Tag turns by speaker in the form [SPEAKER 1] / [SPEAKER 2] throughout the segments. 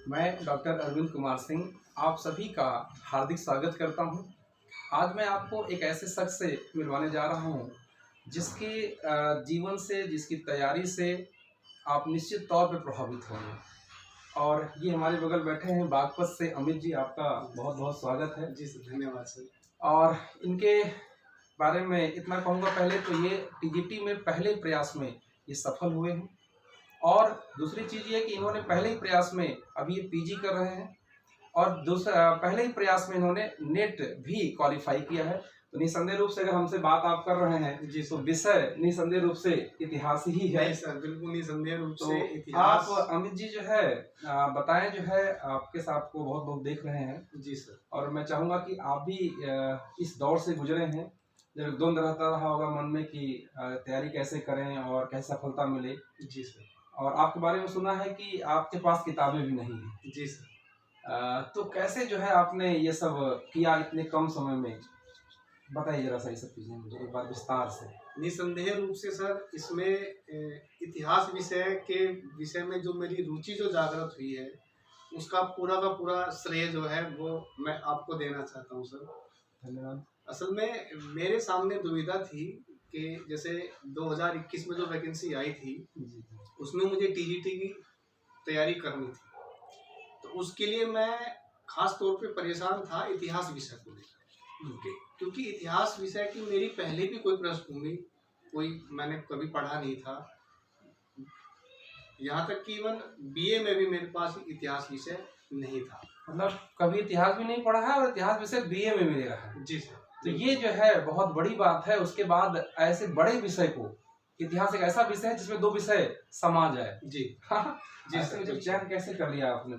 [SPEAKER 1] मैं डॉक्टर अरविंद कुमार सिंह आप सभी का हार्दिक स्वागत करता हूं। आज मैं आपको एक ऐसे शख्स से मिलवाने जा रहा हूं जिसके जीवन से, जिसकी तैयारी से आप निश्चित तौर पर प्रभावित होंगे। और ये हमारे बगल बैठे हैं बागपत से अमित जी, आपका बहुत बहुत स्वागत है।
[SPEAKER 2] जी सर, धन्यवाद सर।
[SPEAKER 1] और इनके बारे में इतना कहूँगा, पहले तो ये टीजीटी में पहले प्रयास में ये सफल हुए हैं। और दूसरी चीज़ ये कि इन्होंने पहले ही प्रयास में अभी ये पीजी कर रहे हैं और दूसरा पहले ही प्रयास में इन्होंने नेट भी क्वालिफाई किया है। तो निसंदेह रूप से अगर हमसे बात आप कर रहे हैं
[SPEAKER 2] जी
[SPEAKER 1] तो विषय निसंदेह रूप से इतिहास ही है।
[SPEAKER 2] नहीं सर, बिल्कुल निसंदेह रूप
[SPEAKER 1] तो
[SPEAKER 2] से इतिहास।
[SPEAKER 1] आप अमित जी जो है बताएं, जो है आपके साथ को बहुत लोग देख रहे हैं।
[SPEAKER 2] जी सर।
[SPEAKER 1] और मैं चाहूँगा कि आप भी इस दौर से गुजरे हैं जब द्वंद्व रहता रहा होगा मन में कि तैयारी कैसे करें और कैसे सफलता मिले।
[SPEAKER 2] जी सर।
[SPEAKER 1] और आपके बारे में सुना है कि आपके पास किताबें भी नहीं हैं।
[SPEAKER 2] जी सर।
[SPEAKER 1] तो कैसे जो है आपने ये सब किया इतने कम समय में? बताइए जरा सा ये सब चीज़ें मुझे एक बार विस्तार से।
[SPEAKER 2] निसंदेह रूप से सर, इसमें इतिहास विषय में जो मेरी रुचि जो जागृत हुई है, उसका पूरा का पूरा श्रेय जो है वो मैं आपको देना चाहता हूँ सर।
[SPEAKER 1] धन्यवाद।
[SPEAKER 2] असल में मेरे सामने दुविधा थी कि जैसे 2021 में जो वैकेंसी आई थी, उसमें मुझे टीजीटी की तैयारी करनी थी। तो उसके लिए मैं खास तौर पे परेशान था इतिहास विषय को लेकर, क्योंकि इतिहास विषय की मेरी पहले भी कोई पृष्ठभूमि मैंने कभी पढ़ा नहीं था। यहाँ तक कि इवन बीए में भी मेरे पास इतिहास विषय नहीं था।
[SPEAKER 1] मतलब कभी इतिहास भी नहीं पढ़ा है और इतिहास विषय बीए में मिलेगा है।
[SPEAKER 2] जी सर।
[SPEAKER 1] तो ये जो है बहुत बड़ी बात है। उसके बाद ऐसे बड़े विषय को, इतिहास एक ऐसा विषय है जिसमें दो विषय समा जाए।
[SPEAKER 2] जी
[SPEAKER 1] जी सर। मुझे चयन कैसे कर लिया आपने?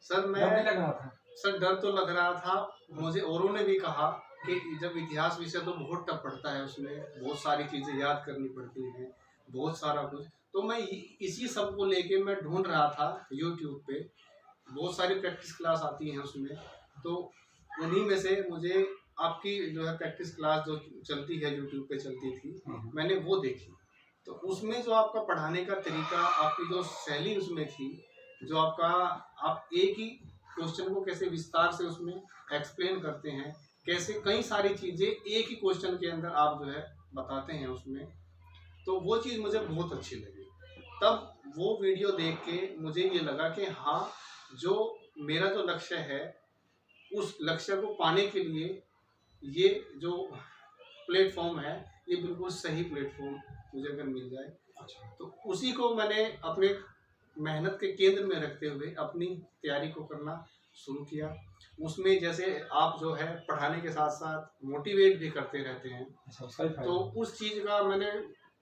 [SPEAKER 2] सर मैं
[SPEAKER 1] डर लग रहा था।
[SPEAKER 2] सर डर तो लग रहा था। मुझे औरों ने भी कहा कि जब इतिहास विषय तो बहुत टफ पड़ता है, उसमें बहुत सारी चीज़ें याद करनी पड़ती हैं, बहुत सारा कुछ। तो मैं इसी सब को लेके मैं ढूंढ रहा था यूट्यूब पे। बहुत सारी प्रैक्टिस क्लास आती हैं उसमें, तो उन्हीं में से मुझे आपकी जो है प्रैक्टिस क्लास जो चलती है यूट्यूब पे चलती थी, मैंने वो देखी। तो उसमें जो आपका पढ़ाने का तरीका, आपकी जो शैली उसमें थी, जो आप एक ही क्वेश्चन को कैसे विस्तार से उसमें एक्सप्लेन करते हैं, कैसे कई सारी चीज़ें एक ही क्वेश्चन के अंदर आप जो है बताते हैं उसमें, तो वो चीज़ मुझे बहुत अच्छी लगी। तब वो वीडियो देख के मुझे ये लगा कि हाँ, जो मेरा जो लक्ष्य है, उस लक्ष्य को पाने के लिए ये जो प्लेटफॉर्म है, ये बिल्कुल सही प्लेटफॉर्म मुझे अगर मिल जाए, तो उसी को मैंने अपने मेहनत के केंद्र में रखते हुए अपनी तैयारी को करना शुरू किया। उसमें जैसे आप जो है पढ़ाने के साथ साथ मोटिवेट भी करते रहते हैं, तो उस चीज़ का मैंने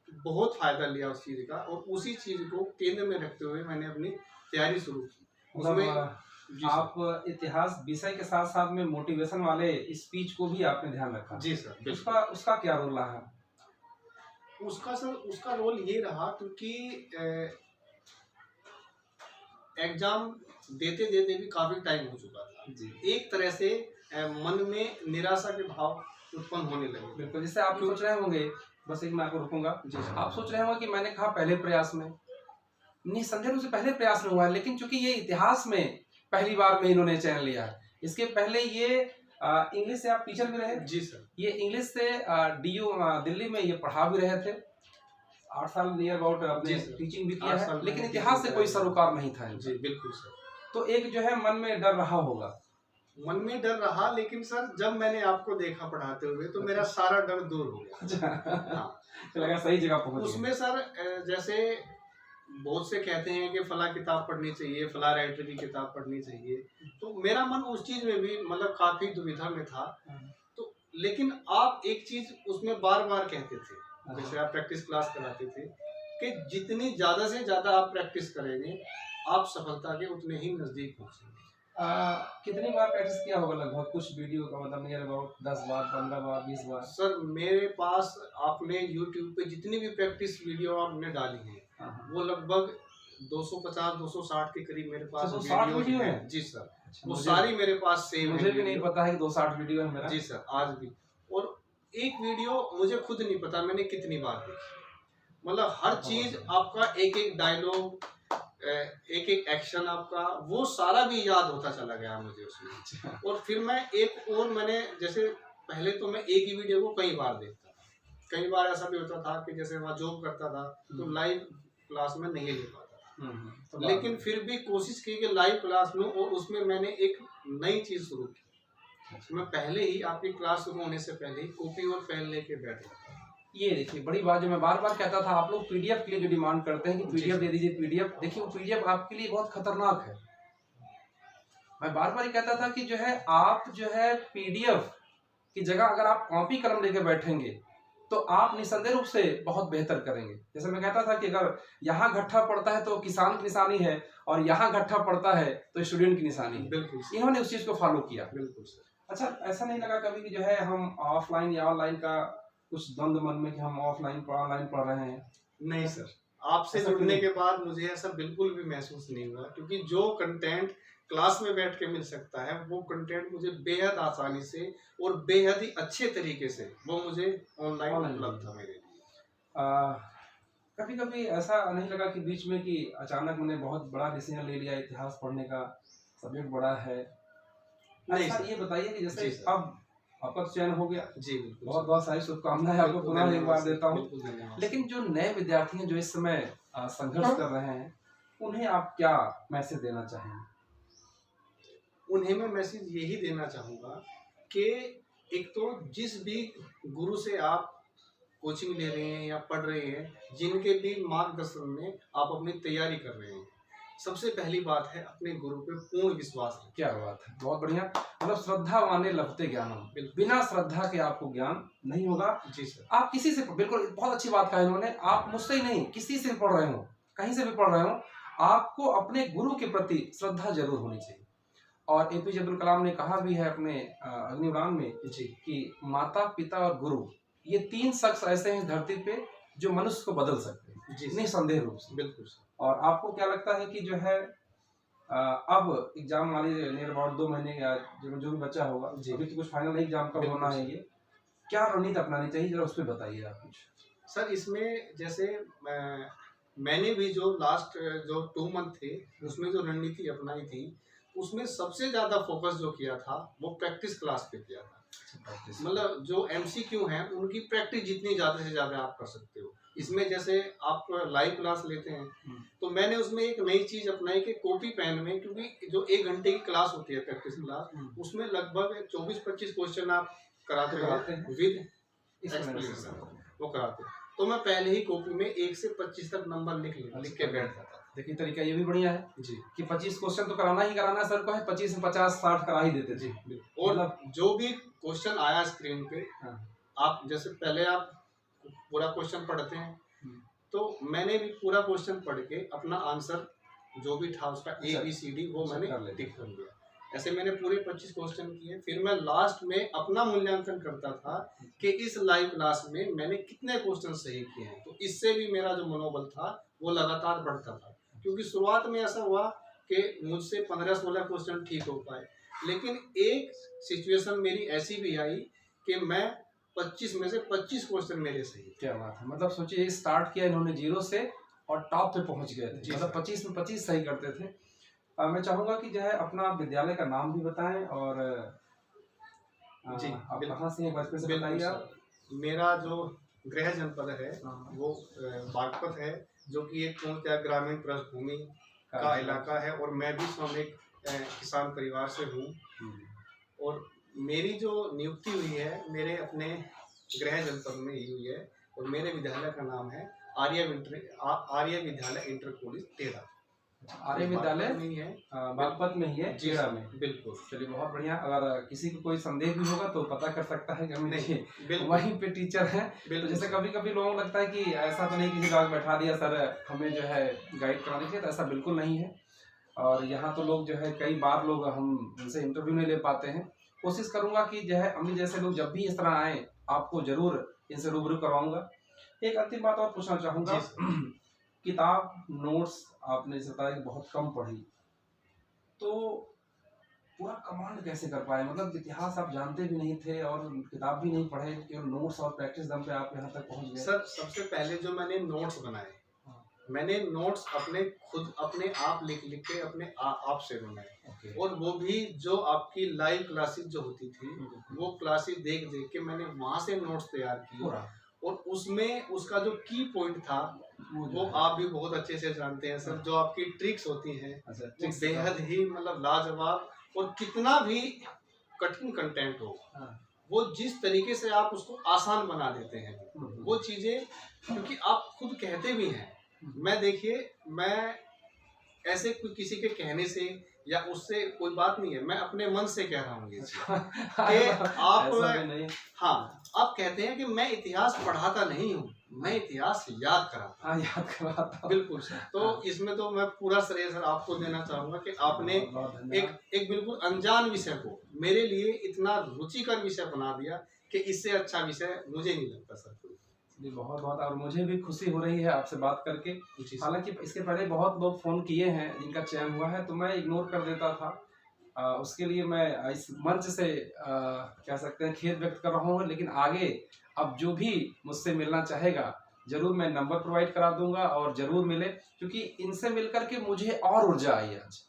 [SPEAKER 2] बहुत फ़ायदा लिया उस चीज़ का, और उसी चीज़ को केंद्र में रखते हुए मैंने अपनी तैयारी शुरू की। उसमें
[SPEAKER 1] आप इतिहास विषय के साथ साथ में मोटिवेशन वाले स्पीच को भी आपने ध्यान रखा?
[SPEAKER 2] जी सर।
[SPEAKER 1] उसका क्या रोल रहा?
[SPEAKER 2] उसका रोल ये रहा क्योंकि एग्जाम देते देते भी काफ़ी टाइम हो चुका था जी। एक तरह से मन में निराशा के भाव उत्पन्न होने लगे।
[SPEAKER 1] बिल्कुल। जैसे आप सोच रहे होंगे, बस एक मैं आपको रुकूंगा, आप सोच रहे होंगे कि मैंने कहा पहले प्रयास में, निसंदेह रूप से पहले प्रयास में हुआ है, लेकिन चूंकि ये इतिहास में पहली बार में इन्होंने चयन लिया है। इसके पहले ये इंग्लिश से आप टीचर भी रहे?
[SPEAKER 2] जी सर।
[SPEAKER 1] ये इंग्लिश से DU दिल्ली में ये पढ़ा भी रहे थे। 8 साल नियर अबाउट आपने टीचिंग भी किया है, लेकिन इतिहास से कोई सरोकार नहीं था।
[SPEAKER 2] जी बिल्कुल सर।
[SPEAKER 1] तो एक जो है मन में डर रहा होगा।
[SPEAKER 2] मन में डर रहा, लेकिन सर जब मैंने आपको देखा पढ़ाते हुए तो मेरा सारा डर दूर हो गया। हाँ,
[SPEAKER 1] लगा सही जगह पहुंच गए।
[SPEAKER 2] उसमें सर जैसे बहुत से कहते हैं कि फला किताब पढ़नी चाहिए, फला राइटर की किताब पढ़नी चाहिए, तो मेरा मन उस चीज़ में भी मतलब काफ़ी दुविधा में था। तो लेकिन आप एक चीज़ उसमें बार बार कहते थे, जैसे आप प्रैक्टिस क्लास कराते थे, कि जितनी ज़्यादा से ज़्यादा आप प्रैक्टिस करेंगे, आप सफलता के उतने ही नज़दीक पहुँचेंगे।
[SPEAKER 1] कितनी बार प्रैक्टिस किया होगा लगभग? कुछ वीडियो का मतलब near about 10 bar, 15 bar, 20 bar?
[SPEAKER 2] Sir मेरे पास आपने यूट्यूब पे जितनी भी प्रैक्टिस वीडियो आपने डाली है, वो लगभग 250-260 के करीब मेरे पास वीडियो है। जी सर। वो सारी मेरे पास सेव है।
[SPEAKER 1] मुझे भी नहीं पता है कि 260 वीडियो है मेरा।
[SPEAKER 2] जी सर, आज भी। और एक वीडियो मुझे खुद नहीं पता मैंने कितनी बार देखी। मतलब हर चीज़ आपका एक एक डायलॉग, एक एक एक्शन आपका वो सारा भी याद होता चला गया मुझे उसमें। और फिर मैं एक और मैंने जैसे पहले तो मैं एक ही वीडियो को कई बार देखता था, कई बार ऐसा भी होता था कि जैसे वहाँ जॉब करता था तो लाइव क्लास में नहीं ले पाता,
[SPEAKER 1] तो
[SPEAKER 2] लेकिन फिर भी कोशिश की कि लाइव क्लास में, और उसमें मैंने एक नई चीज़ शुरू की। मैं पहले ही आपकी क्लास शुरू होने से पहले ही कॉपी और पेन लेके बैठ जाता।
[SPEAKER 1] ये देखिए बड़ी बात जो मैं बार बार कहता था, आप लोग पीडीएफ के लिए जो डिमांड करते हैं कि पीडीएफ दे दीजिए पीडीएफ, देखिए वो पीडीएफ आपके लिए बहुत खतरनाक है। मैं बार बार ये कहता था कि जो है आप जो है पीडीएफ की जगह अगर आप कॉपी कलम लेके बैठेंगे तो आप निसंदेह रूप से बहुत बेहतर करेंगे। जैसे मैं कहता था कि अगर यहाँ गट्ठा पड़ता है तो किसान की निशानी है, और यहाँ गट्ठा पड़ता है तो स्टूडेंट की निशानी है।
[SPEAKER 2] बिल्कुल,
[SPEAKER 1] इन्होंने उस चीज को फॉलो किया।
[SPEAKER 2] बिल्कुल सर।
[SPEAKER 1] अच्छा, ऐसा नहीं लगा कभी कि जो है हम ऑफलाइन या ऑनलाइन का कुछ द्वंद मन में कि हम ऑफलाइन पर ऑनलाइन पढ़ रहे हैं?
[SPEAKER 2] नहीं सर, आपसे जुड़ने के बाद मुझे ऐसा बिल्कुल भी महसूस नहीं हुआ, क्योंकि जो कंटेंट क्लास में बैठ के मिल सकता है वो कंटेंट मुझे बेहद आसानी से और बेहद ही अच्छे तरीके से वो मुझे ऑनलाइन उपलब्ध था मेरे लिए।
[SPEAKER 1] कभी कभी ऐसा नहीं लगा कि बीच में कि अचानक मैंने बहुत बड़ा डिसीजन ले लिया, इतिहास पढ़ने का सब्जेक्ट बड़ा है?
[SPEAKER 2] नहीं
[SPEAKER 1] ऐसा
[SPEAKER 2] सर,
[SPEAKER 1] ये बताइए कि जैसे अब आपका चयन हो गया,
[SPEAKER 2] जी
[SPEAKER 1] बहुत बहुत सारी शुभकामनाएं आपको पुनः एक बार देता हूँ। लेकिन जो नए विद्यार्थी हैं जो इस समय संघर्ष कर रहे हैं, उन्हें आप क्या मैसेज देना चाहेंगे?
[SPEAKER 2] उन्हें मैं मैसेज यही देना चाहूँगा कि एक तो जिस भी गुरु से आप कोचिंग ले रहे हैं या पढ़ रहे हैं, जिनके भी मार्गदर्शन में आप अपनी तैयारी कर रहे हैं, सबसे पहली बात है अपने गुरु पे पूर्ण विश्वास रखें।
[SPEAKER 1] क्या बात है, बहुत बढ़िया। मतलब श्रद्धा माने लभते ज्ञानम, बिना श्रद्धा के आपको ज्ञान नहीं होगा।
[SPEAKER 2] जी सर।
[SPEAKER 1] आप किसी से, बिल्कुल बहुत अच्छी बात कहा इन्होंने, आप मुझसे ही नहीं किसी से पढ़ रहे हो, कहीं से भी पढ़ रहे हो, आपको अपने गुरु के प्रति श्रद्धा जरूर होनी चाहिए। और एपीजे अब्दुल कलाम ने कहा भी है अपने अग्निउड़ान में जी कि माता पिता और गुरु, ये तीन शख्स ऐसे हैं धरती पे जो मनुष्य को बदल सकते हैं, निसंदेह रूप से।
[SPEAKER 2] बिल्कुल।
[SPEAKER 1] और आपको क्या लगता है कि जो है अब एग्जाम वाले नियर अबाउट 2 महीने या जो भी बच्चा होगा, अभी तो कुछ फाइनल एग्जाम का होना है, ये क्या रणनीति अपनानी चाहिए, जरा उस पर बताइए आप कुछ।
[SPEAKER 2] सर इसमें जैसे मैंने भी जो लास्ट जो 2 मंथ थे उसमें जो रणनीति अपनाई थी, उसमें सबसे ज्यादा फोकस जो किया था वो प्रैक्टिस क्लास पे किया था। मतलब जो एमसीक्यू हैं उनकी प्रैक्टिस जितनी ज्यादा से ज्यादा आप कर सकते हो। इसमें जैसे आप लाइव क्लास लेते हैं तो मैंने उसमें एक नई चीज अपनाई कि कॉपी पेन में, क्योंकि जो 1 घंटे की क्लास होती है प्रैक्टिस क्लास, उसमें लगभग 24-25 क्वेश्चन आप कराते हैं विद एक्सप्लेनेशन वो कराते हैं। तो मैं पहले ही कॉपी में 1 से 25 तक नंबर लिख के बैठ जाता था।
[SPEAKER 1] देखिए तरीका ये भी बढ़िया है जी कि 25 क्वेश्चन तो कराना ही कराना, सर को है 25 से 50-60 करा ही देते जी।
[SPEAKER 2] और जो भी क्वेश्चन आया स्क्रीन पे, आप जैसे पहले आप पूरा क्वेश्चन पढ़ते हैं, तो मैंने भी पूरा क्वेश्चन पढ़ के अपना आंसर जो भी था उसका ABCD वो मैंने टिक कर लिया। ऐसे मैंने पूरे 25 क्वेश्चन किए। फिर मैं लास्ट में अपना मूल्यांकन करता था कि इस लाइव क्लास में मैंने कितने क्वेश्चन सही किए हैं। तो इससे भी मेरा जो मनोबल था वो लगातार बढ़ता था, क्योंकि शुरुआत में ऐसा हुआ कि मुझसे 15-16 क्वेश्चन ठीक हो पाए, लेकिन एक सिचुएशन मेरी ऐसी भी आई कि मैं 25 में से 25 क्वेश्चन मेरे सही।
[SPEAKER 1] क्या बात है, मतलब सोचिए स्टार्ट किया इन्होंने 0 से और टॉप पे पहुंच गए थे, मतलब 25 में 25 सही करते थे। मैं चाहूंगा कि जो है अपना विद्यालय का नाम भी बताएं और
[SPEAKER 2] जी
[SPEAKER 1] आप कहाँ से हैं, बचपन से बताइए आप।
[SPEAKER 2] मेरा जो गृह जनपद है वो बागपत है, जो कि एक पूर्णतः ग्रामीण पृष्ठभूमि का इलाका है, और मैं भी स्वयं एक किसान परिवार से हूँ। और मेरी जो नियुक्ति हुई है मेरे अपने गृह जनपद में ही हुई है, और मेरे विद्यालय का नाम है आर्य विद्यालय इंटर कॉलेज टेढ़ा।
[SPEAKER 1] आर्य विद्यालय नहीं है, बागपत में ही है, टेढ़ा में।
[SPEAKER 2] बिल्कुल।
[SPEAKER 1] चलिए बहुत बढ़िया। अगर किसी को कोई संदेह भी होगा तो पता कर सकता है कि हम वहीं पे टीचर हैं। तो जैसे कभी कभी लोगों को लगता है कि ऐसा तो नहीं किसी जगह बैठा दिया सर हमें जो है गाइड कराने के लिए, तो ऐसा बिल्कुल नहीं है। और यहाँ तो लोग जो है कई बार लोग हम उनसे इंटरव्यू नहीं ले पाते हैं। कोशिश करूंगा कि जो है अम्मी जैसे लोग जब भी इस तरह आए आपको जरूर इनसे रूबरू करवाऊंगा। एक अंतिम बात और पूछना चाहूँगा, किताब नोट्स आपने जैसे बताया कि बहुत कम पढ़ी, तो पूरा कमांड कैसे कर पाए? मतलब इतिहास आप जानते भी नहीं थे और किताब भी नहीं पढ़े, केवल नोट्स और प्रैक्टिस दम पे आप यहाँ तक पहुँच गए।
[SPEAKER 2] सर सबसे पहले जो मैंने नोट्स बनाए मैंने नोट्स खुद अपने आप लिख लिख के अपने आप से बनाए।
[SPEAKER 1] ओके।
[SPEAKER 2] और वो भी जो आपकी लाइव क्लासेस जो होती थी, वो क्लासेस देख देख के मैंने वहां से नोट्स तैयार किए।
[SPEAKER 1] पूरा।
[SPEAKER 2] और उसमें उसका जो की पॉइंट था वो आप भी बहुत अच्छे से जानते हैं सर, जो आपकी ट्रिक्स होती हैं
[SPEAKER 1] अच्छा,
[SPEAKER 2] वो बेहद ही मतलब लाजवाब। और कितना भी कठिन कंटेंट हो, वो जिस तरीके से आप उसको आसान बना देते हैं, वो चीजें, क्योंकि आप खुद कहते भी हैं। मैं देखिए, मैं ऐसे किसी के कहने से या उससे कोई बात नहीं है, मैं अपने मन से कह रहा हूँ ये चीज़ कि आप
[SPEAKER 1] नहीं।
[SPEAKER 2] हाँ, आप कहते हैं कि मैं इतिहास पढ़ाता नहीं हूँ, मैं इतिहास याद कराता हूँ।
[SPEAKER 1] याद कराता।
[SPEAKER 2] बिल्कुल सर। तो इसमें तो मैं पूरा श्रेय सर आपको देना चाहूंगा कि आपने एक बिल्कुल अनजान विषय को मेरे लिए इतना रुचिकर विषय बना दिया कि इससे अच्छा विषय मुझे नहीं लगता सर।
[SPEAKER 1] जी, बहुत बहुत, और मुझे भी खुशी हो रही है आपसे बात करके। हालांकि इसके पहले बहुत लोग फ़ोन किए हैं जिनका चयन हुआ है, तो मैं इग्नोर कर देता था। उसके लिए मैं इस मंच से कह सकते हैं खेद व्यक्त कर रहा हूँ। लेकिन आगे अब जो भी मुझसे मिलना चाहेगा, ज़रूर मैं नंबर प्रोवाइड करा दूंगा और ज़रूर मिले, क्योंकि इनसे मिल करके मुझे और ऊर्जा आई आज,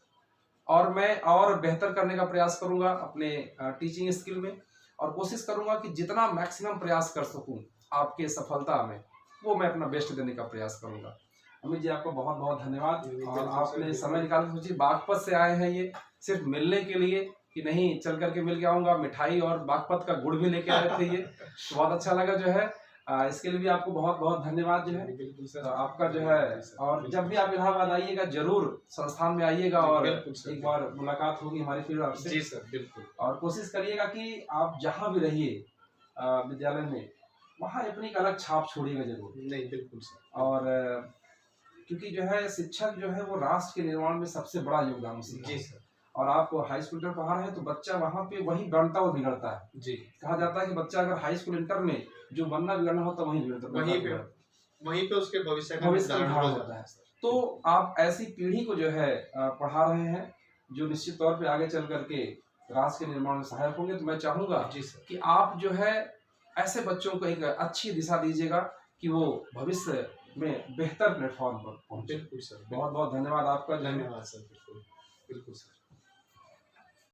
[SPEAKER 1] और मैं और बेहतर करने का प्रयास करूंगा अपने टीचिंग स्किल में, और कोशिश करूंगा कि जितना मैक्सिमम प्रयास कर सकूं आपके सफलता में, वो मैं अपना बेस्ट देने का प्रयास करूंगा। अमित जी, आपको बहुत बहुत धन्यवाद। और आपने समय निकाल के, सोचिए बागपत से आए हैं ये सिर्फ मिलने के लिए कि नहीं चल करके मिल के आऊंगा, मिठाई और बागपत का गुड़ भी लेके आए थे ये, तो बहुत अच्छा लगा जो है। इसके लिए भी आपको बहुत बहुत धन्यवाद जो है।
[SPEAKER 2] बिल्कुल सर,
[SPEAKER 1] आपका जो है, और जब भी आप इलाहाबाद आइएगा जरूर संस्थान में आइएगा और एक बार मुलाकात होगी हमारी फिर आपसे।
[SPEAKER 2] जी सर, बिल्कुल। और
[SPEAKER 1] कोशिश करिएगा कि आप जहाँ भी रहिए विद्यालय में, वहाँ अपनी एक अलग छाप छोड़िएगा जरूर।
[SPEAKER 2] नहीं, बिल्कुल सर।
[SPEAKER 1] और क्योंकि जो है शिक्षक जो है वो राष्ट्र के निर्माण में सबसे बड़ा योगदान उसका।
[SPEAKER 2] जी सर।
[SPEAKER 1] और आप हाई स्कूल इंटर पढ़ा रहे हैं तो बच्चा वहाँ पे वही बनता और बिगड़ता है।
[SPEAKER 2] जी।
[SPEAKER 1] कहा जाता है कि बच्चा अगर हाई स्कूल इंटर में जो बनना बिगड़ना होता है वहीं बिगड़ता,
[SPEAKER 2] वहीं पे उसके भविष्य का
[SPEAKER 1] निर्धारण होता है। तो आप ऐसी पीढ़ी को जो है पढ़ा रहे हैं जो निश्चित तौर पे आगे चल करके राष्ट्र के निर्माण में सहायक होंगे। तो मैं चाहूंगा कि आप जो है ऐसे बच्चों को एक अच्छी दिशा दीजिएगा कि वो भविष्य में बेहतर प्लेटफॉर्म पर पहुंचे।
[SPEAKER 2] बिल्कुल सर।
[SPEAKER 1] बहुत बहुत धन्यवाद आपका।
[SPEAKER 2] धन्यवाद सर। बिल्कुल सर।